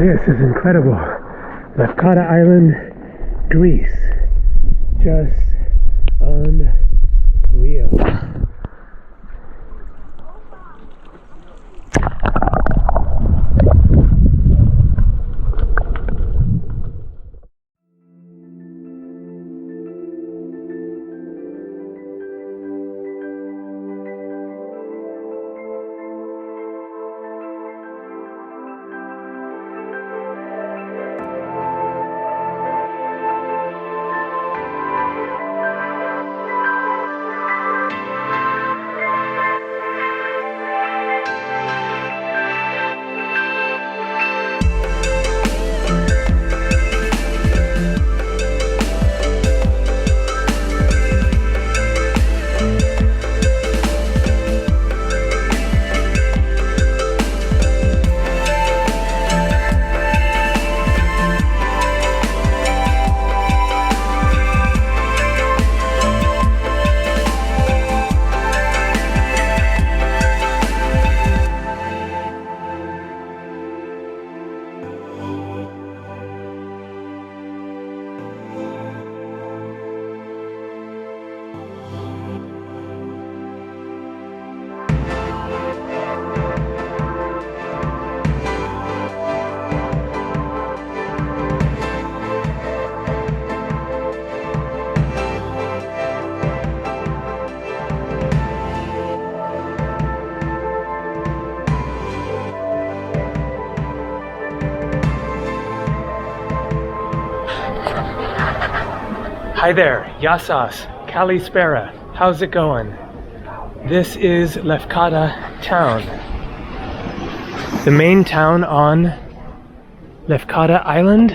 This is incredible. Lefkada Island, Greece. Just unreal. Hi there, Yassas, Kalispera, how's it going? This is Lefkada town. The main town on Lefkada Island,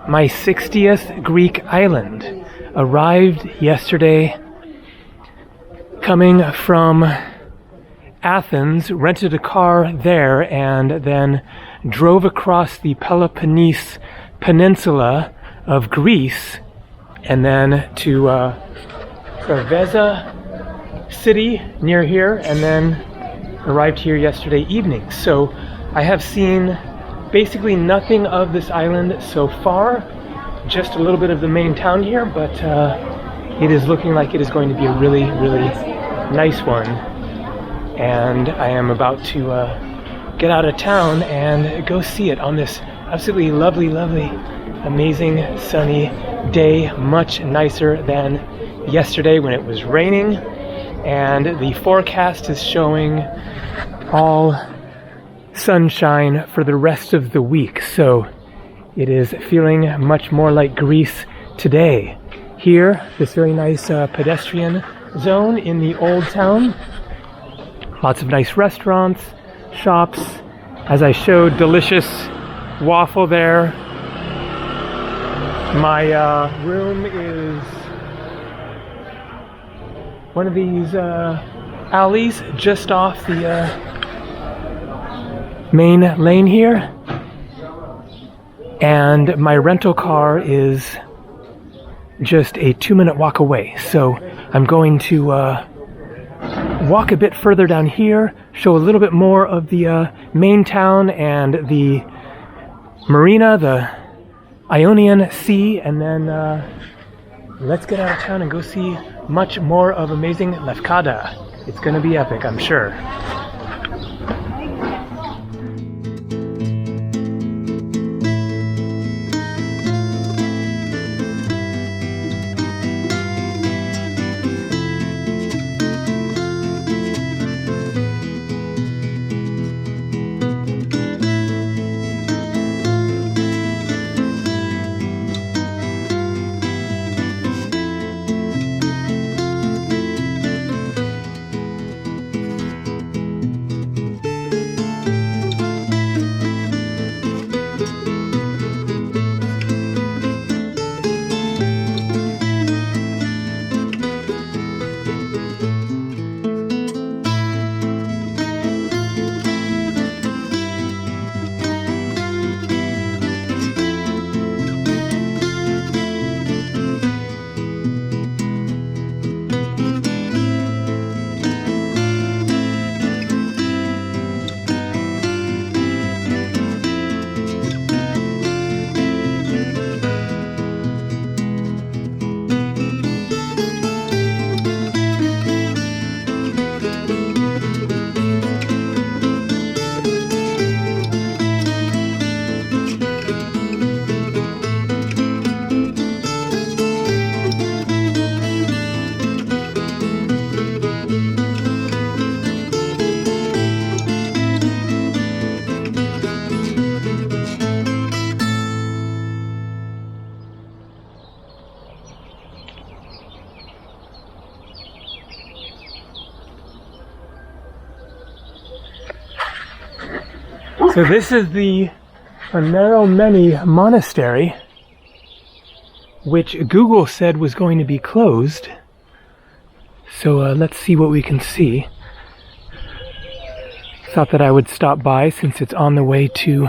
my 60th Greek island. Arrived yesterday, coming from Athens, rented a car there, and then drove across the Peloponnese Peninsula of Greece, and then to Trabant city near here, and then arrived here yesterday evening. So I have seen basically nothing of this island so far, just a little bit of the main town here, but it is looking like it is going to be a really, really nice one. And I am about to get out of town and go see it on this absolutely lovely, lovely, amazing sunny day, much nicer than yesterday when it was raining, and the forecast is showing all sunshine for the rest of the week, so it is feeling much more like Greece today. Here, this very nice pedestrian zone in the old town, lots of nice restaurants, shops. As I showed, delicious waffle there. My room is one of these alleys just off the main lane here, and my rental car is just a 2-minute walk away. So I'm going to walk a bit further down here, show a little bit more of the main town and the marina, the Ionian Sea, and then let's get out of town and go see much more of amazing Lefkada. It's going to be epic, I'm sure. So this is the Monastery Monastery, which Google said was going to be closed. So let's see what we can see. Thought that I would stop by since it's on the way to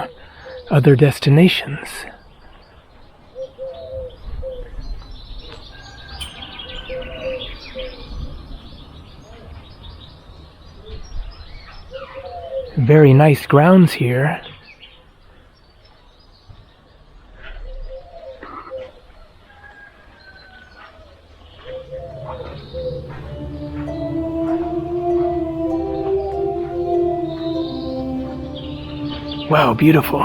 other destinations. Very nice grounds here. Wow, beautiful.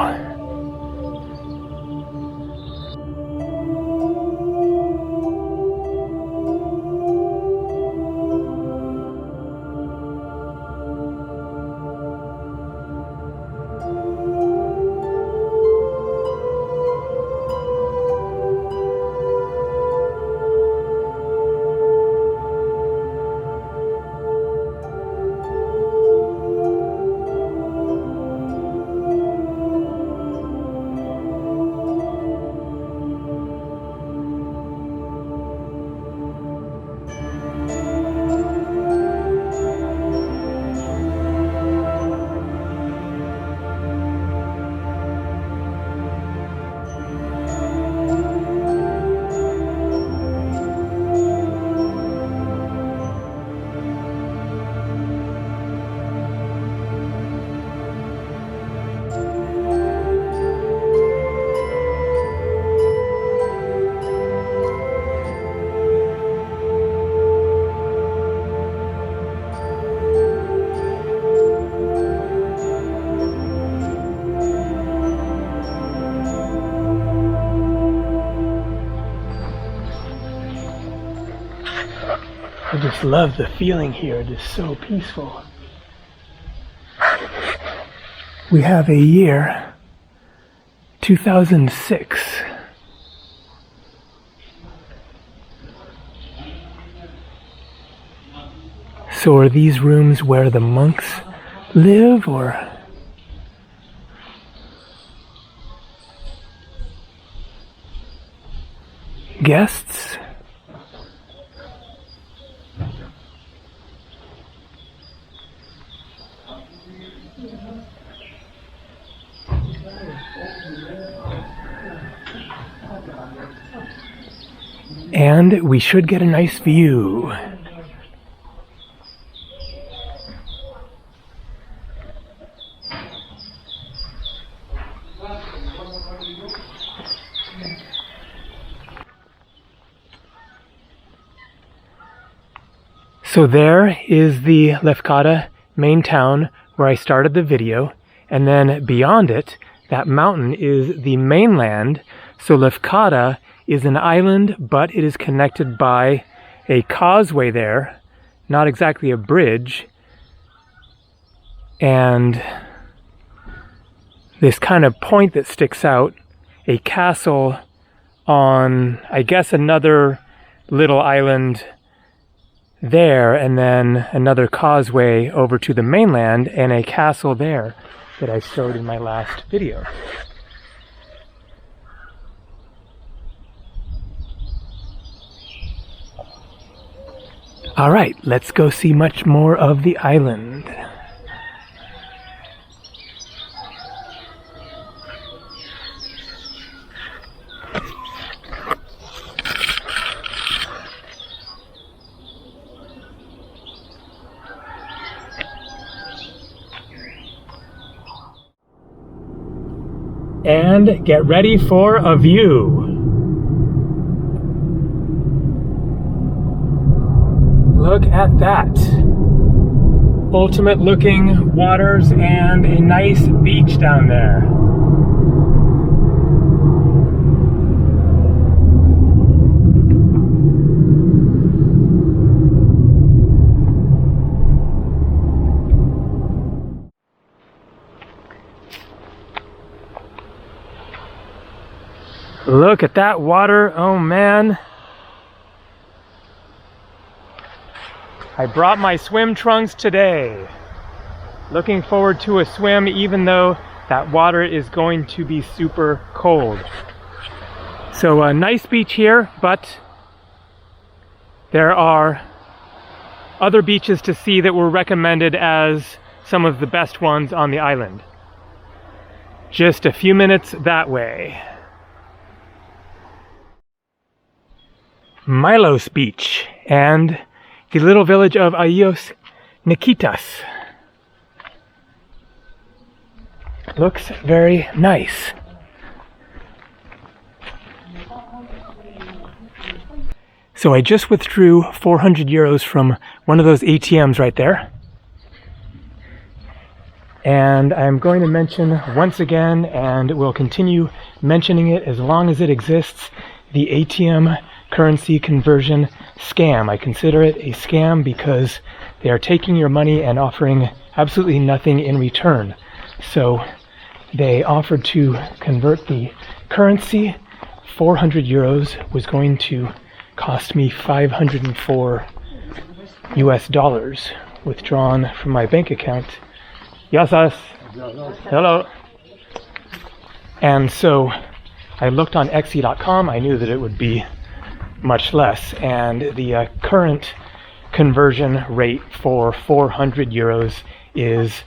I just love the feeling here. It is so peaceful. We have a year, 2006. So are these rooms where the monks live, or? Guests? And we should get a nice view. So there is the Lefkada main town where I started the video, and then beyond it, that mountain is the mainland. So Lefkada is an island, but it is connected by a causeway there, not exactly a bridge, and this kind of point that sticks out, a castle on, I guess, another little island there, and then another causeway over to the mainland, and a castle there that I showed in my last video. All right, let's go see much more of the island. And get ready for a view. Look at that. Ultimate looking waters and a nice beach down there. Look at that water, oh man. I brought my swim trunks today. Looking forward to a swim, even though that water is going to be super cold. So a nice beach here, but there are other beaches to see that were recommended as some of the best ones on the island. Just a few minutes that way. Milos Beach and the little village of Ios Nikitas. Looks very nice. So I just withdrew 400 euros from one of those ATMs right there. And I'm going to mention once again, and will continue mentioning it as long as it exists, the ATM currency conversion scam. I consider it a scam because they are taking your money and offering absolutely nothing in return. So they offered to convert the currency. 400 euros was going to cost me 504 US dollars withdrawn from my bank account. Yasas. Hello. And so I looked on Etsy.com. I knew that it would be much less, and the current conversion rate for 400 euros is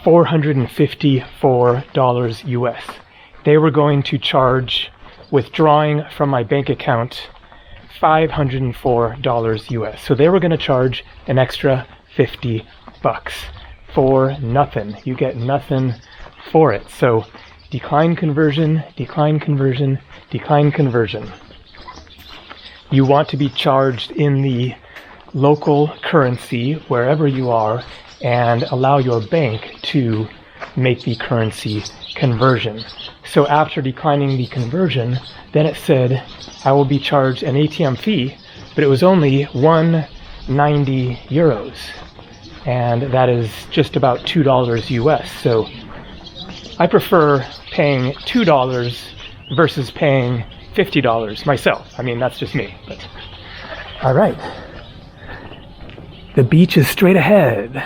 $454 US. They were going to charge, withdrawing from my bank account, $504 US. So they were going to charge an extra 50 bucks for nothing. You get nothing for it. So decline conversion, decline conversion, decline conversion. You want to be charged in the local currency wherever you are and allow your bank to make the currency conversion. So after declining the conversion, then it said I will be charged an ATM fee, but it was only 190 euros. And that is just about $2 US. So I prefer paying $2 versus paying $50 myself. I mean, that's just me. But all right. The beach is straight ahead.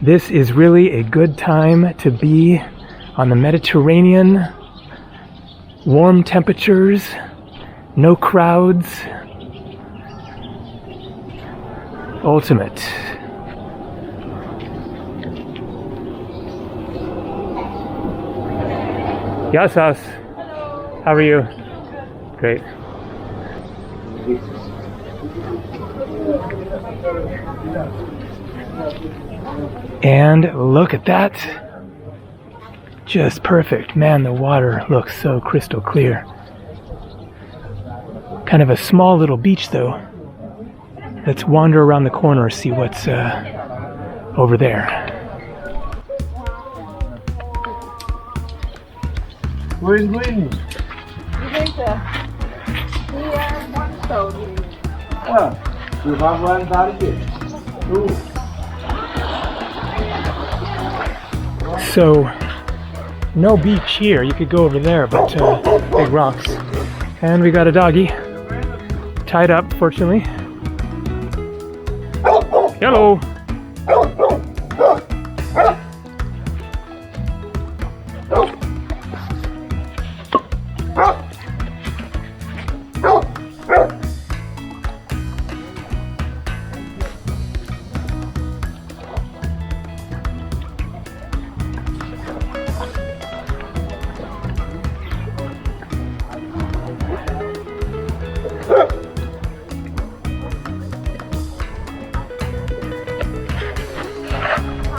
This is really a good time to be on the Mediterranean. Warm temperatures, no crowds. Ultimate. Yasas. Hello. How are you? Great. And look at that. Just perfect. Man, the water looks so crystal clear. Kind of a small little beach though. Let's wander around the corner, see what's over there. Where is going? You have one target. Two. So, no beach here. You could go over there, but big rocks. And we got a doggy tied up, fortunately. Hello.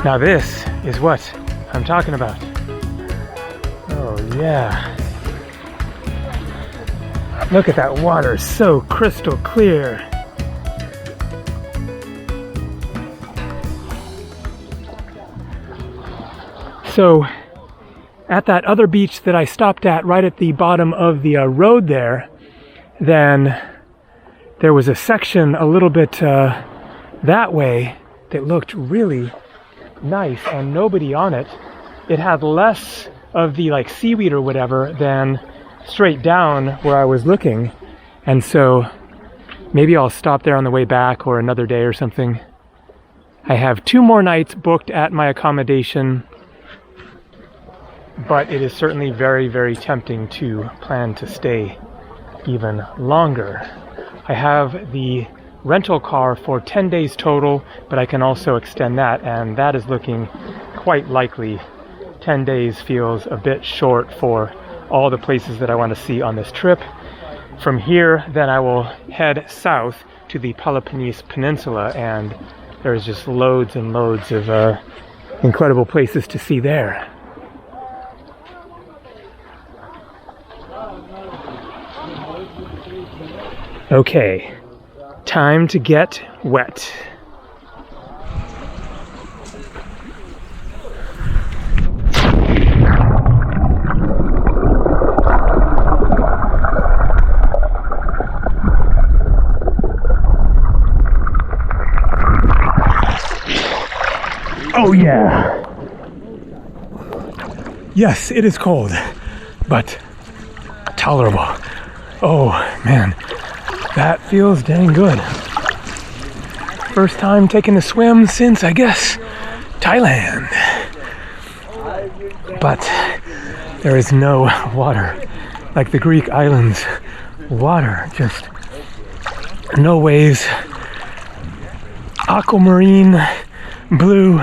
Now this is what I'm talking about. Oh yeah. Look at that water, so crystal clear. So at that other beach that I stopped at right at the bottom of the road there, then there was a section a little bit that way that looked really nice and nobody on it. It had less of the like seaweed or whatever than straight down where I was looking, and so maybe I'll stop there on the way back or another day or something. I have 2 more nights booked at my accommodation, but it is certainly very, very tempting to plan to stay even longer. I have the rental car for 10 days total, but I can also extend that, and that is looking quite likely. 10 days feels a bit short for all the places that I want to see on this trip. From here, then I will head south to the Peloponnese Peninsula, and there's just loads and loads of incredible places to see there. Okay, time to get wet. Oh yeah! Yes, it is cold, but tolerable. Oh man, that feels dang good. First time taking a swim since, I guess, Thailand. But there is no water. Like the Greek islands, water, just no waves. Aquamarine, blue,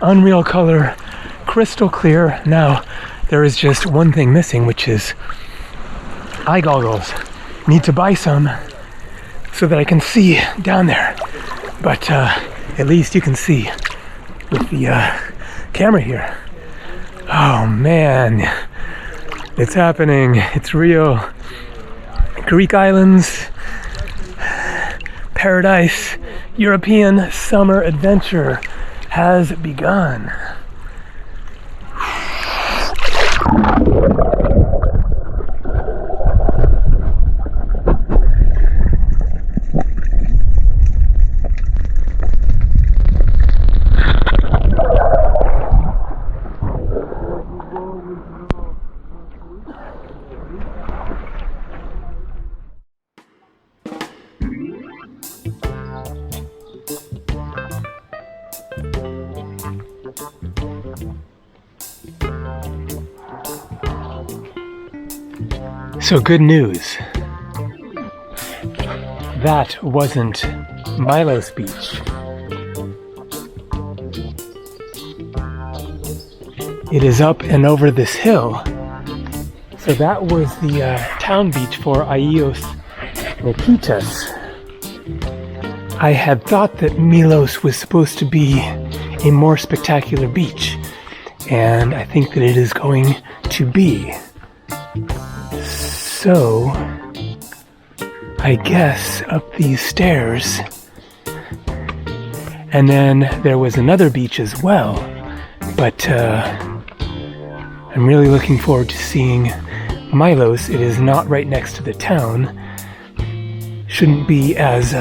unreal color, crystal clear. Now, there is just one thing missing, which is eye goggles. Need to buy some so that I can see down there. But at least you can see with the camera here. Oh man, it's happening. It's real. Greek islands, paradise, European summer adventure has begun. So good news. That wasn't Milos Beach. It is up and over this hill. So that was the town beach for Ios Nikitas. I had thought that Milos was supposed to be a more spectacular beach, and I think that it is going to be. So, I guess up these stairs, and then there was another beach as well, but I'm really looking forward to seeing Milos. It is not right next to the town, shouldn't be as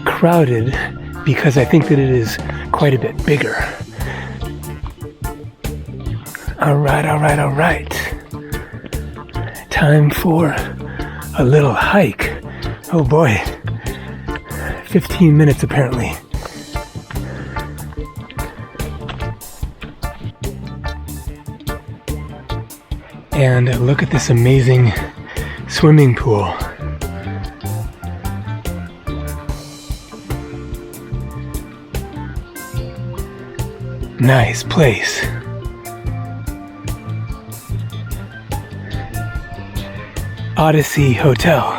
crowded because I think that it is quite a bit bigger. Alright. Time for a little hike. Oh boy, 15 minutes apparently. And look at this amazing swimming pool. Nice place. Odyssey Hotel.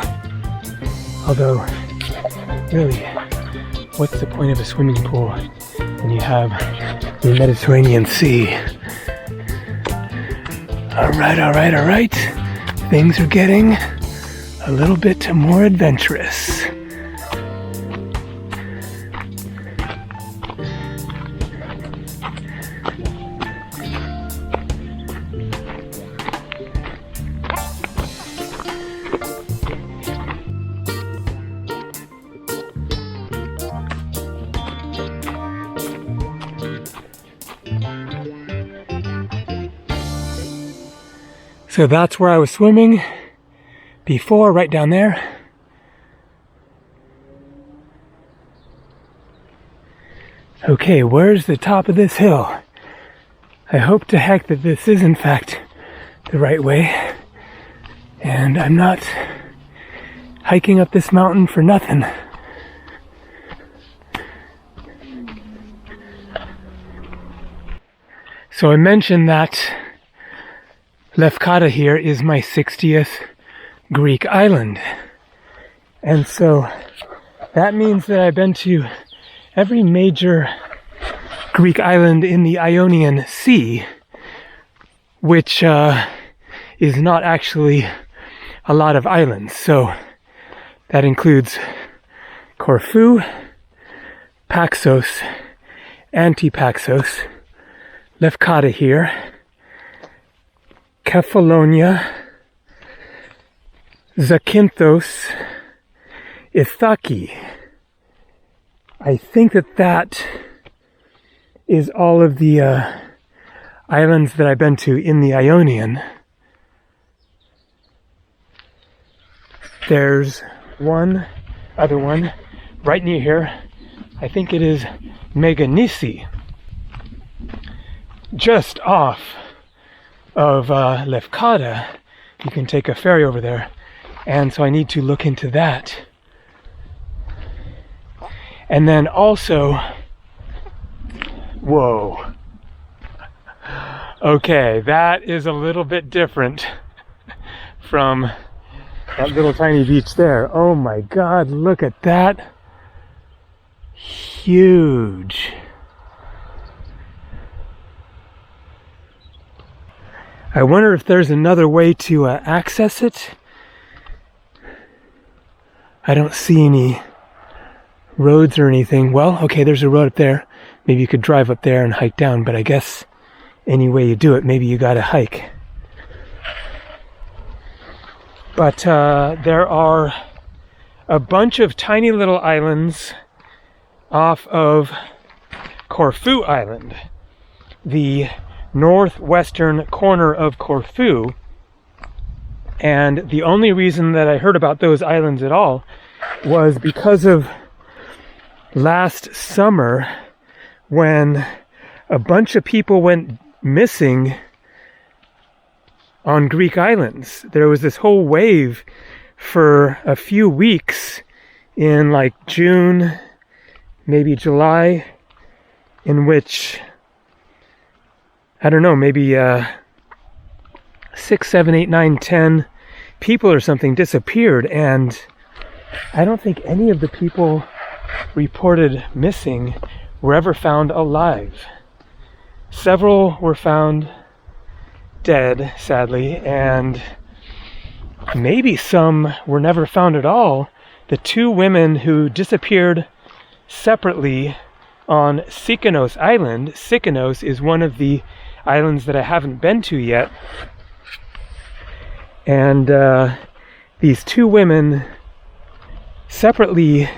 Although, really, what's the point of a swimming pool when you have the Mediterranean Sea? Alright. Things are getting a little bit more adventurous. So that's where I was swimming before, right down there. Okay, where's the top of this hill? I hope to heck that this is in fact the right way, and I'm not hiking up this mountain for nothing. So I mentioned that Lefkada here is my 60th Greek island. And so that means that I've been to every major Greek island in the Ionian Sea, which is not actually a lot of islands. So that includes Corfu, Paxos, Antipaxos, Lefkada here, Kefalonia, Zakynthos, Ithaki. I think that is all of the islands that I've been to in the Ionian. There's one other one right near here. I think it is Meganisi, just off of Lefkada. You can take a ferry over there, and so I need to look into that. And then also, whoa, okay, that is a little bit different from that little tiny beach there. Oh my God, look at that. Huge. I wonder if there's another way to access it. I don't see any roads or anything. Well, okay, there's a road up there. Maybe you could drive up there and hike down, but I guess any way you do it, maybe you gotta hike. But there are a bunch of tiny little islands off of Corfu Island, the northwestern corner of Corfu. And the only reason that I heard about those islands at all was because of last summer when a bunch of people went missing on Greek islands. There was this whole wave for a few weeks in like June, maybe July, in which, I don't know, maybe 6, 7, 8, 9, 10 people or something disappeared, and I don't think any of the people reported missing were ever found alive. Several were found dead, sadly, and maybe some were never found at all. The 2 women who disappeared separately on Sikanos Island. Sikanos is one of the islands that I haven't been to yet. And these 2 women separately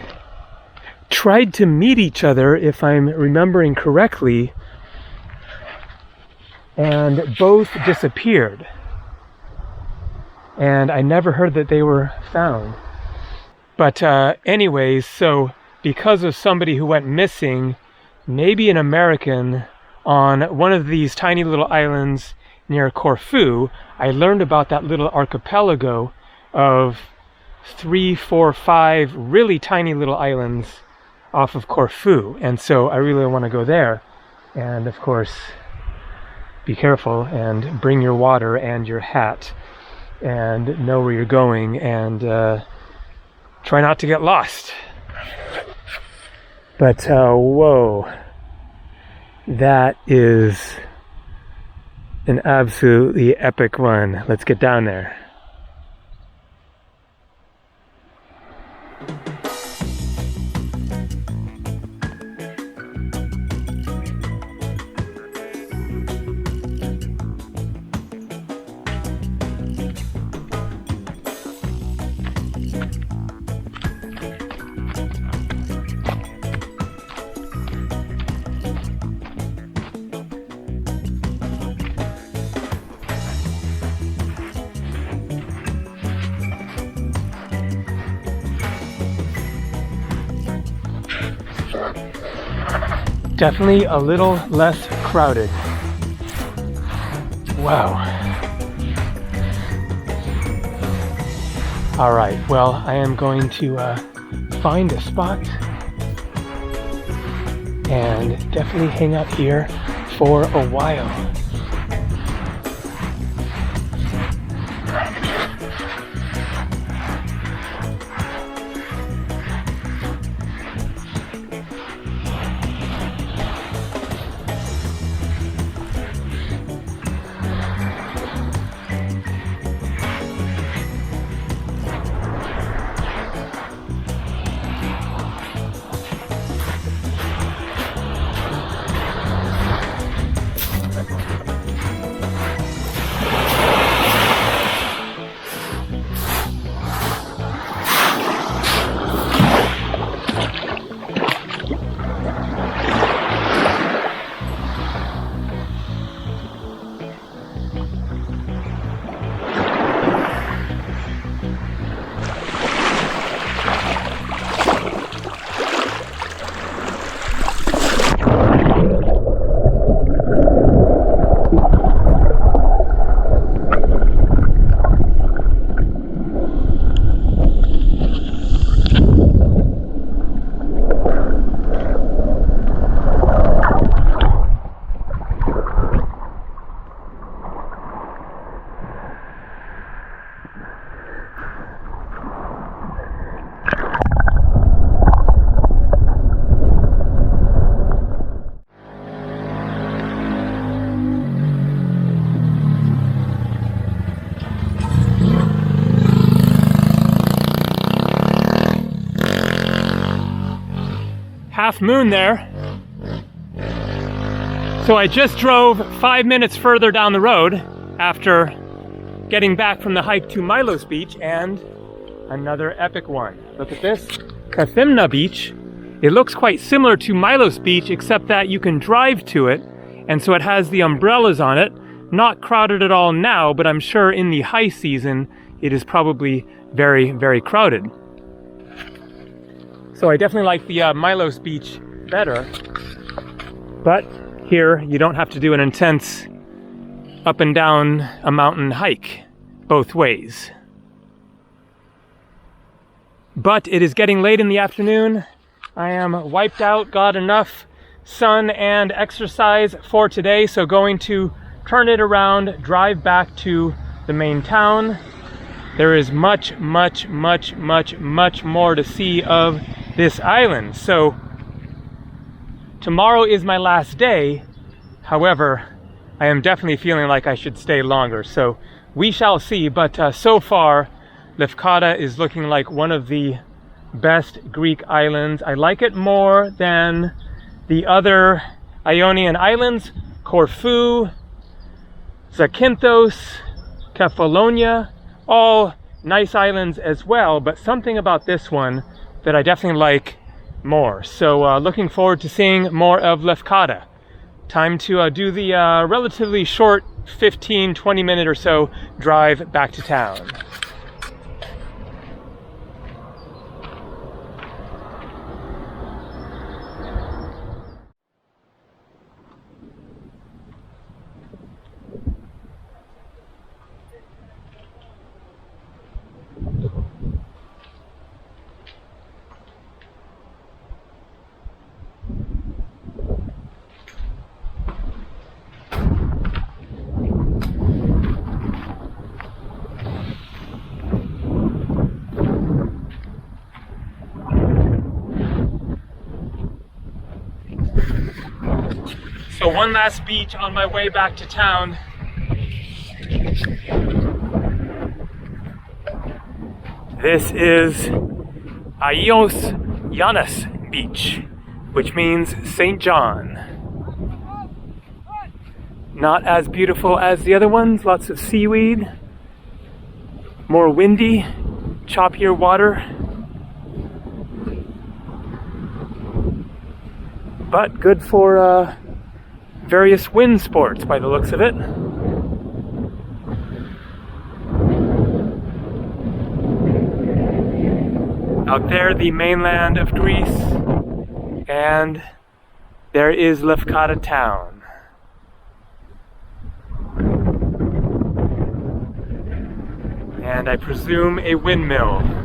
tried to meet each other, if I'm remembering correctly, and both disappeared. And I never heard that they were found. But anyways, so because of somebody who went missing, maybe an American, on one of these tiny little islands near Corfu, I learned about that little archipelago of 3, 4, 5 really tiny little islands off of Corfu. And so I really want to go there. And of course, be careful and bring your water and your hat and know where you're going, and try not to get lost. But whoa, that is an absolutely epic one. Let's get down there. Definitely a little less crowded. Wow. All right, well, I am going to find a spot and definitely hang out here for a while. Half moon there. So I just drove 5 minutes further down the road after getting back from the hike to Milos Beach, and another epic one. Look at this, Kathisma Beach. It looks quite similar to Milos Beach, except that you can drive to it, and so it has the umbrellas on it. Not crowded at all now, but I'm sure in the high season it is probably very, very crowded. So I definitely like the Milos Beach better, but here you don't have to do an intense up and down a mountain hike both ways. But it is getting late in the afternoon. I am wiped out, got enough sun and exercise for today, so going to turn it around, drive back to the main town. There is much, much, much, much, much more to see of this island. So tomorrow is my last day. However, I am definitely feeling like I should stay longer. So we shall see. But so far, Lefkada is looking like one of the best Greek islands. I like it more than the other Ionian islands, Corfu, Zakynthos, Kefalonia, all nice islands as well, but something about this one that I definitely like more. So looking forward to seeing more of Lefkada. Time to do the relatively short 15-20 minute or so drive back to town. So one last beach on my way back to town. This is Ionian Beach, which means St. John. Not as beautiful as the other ones, lots of seaweed, more windy, choppier water. But good for various wind sports by the looks of it. Out there, the mainland of Greece, and there is Lefkada town. and I presume a windmill.